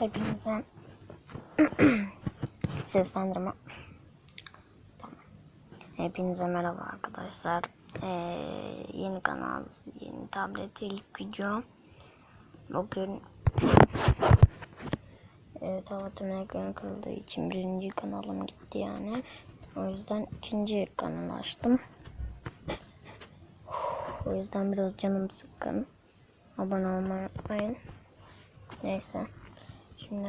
Hepinize seslendirme. Tamam. Hepinize merhaba arkadaşlar. Yeni kanal, yeni tablet, ilk video. Bugün tabletin ekranı kırıldığı için birinci kanalım gitti yani. O yüzden ikinci kanalı açtım. O yüzden biraz canım sıkkın. Abone olmayı unutmayın. Neyse. Şimdi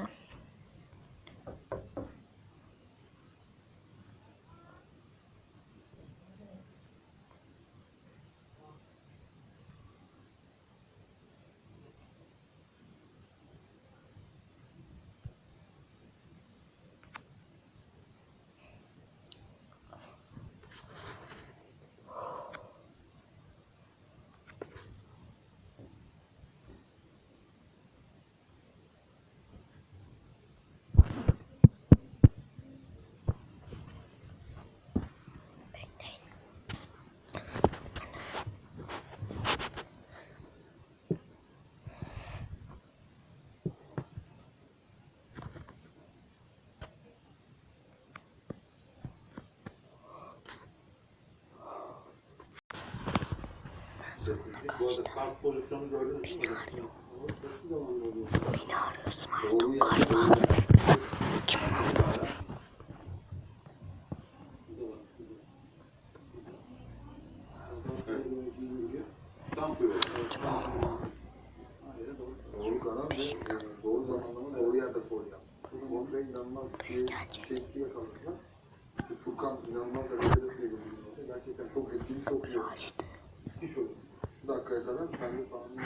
Bu arada kart pozisyonu gördünüz mü? beni arıyor. Beni arıyor İsmail galiba. Kim o? Doğru karar ve doğru zamanlama doğru yerde koyacağım. Kontrol inanılmaz bir çekti yakaladılar. Furkan inanılmaz derecede seviyorum. Gerçekten çok etkili, çok iyi. İş oldu. Şu dakikaya kadar kendi sahamın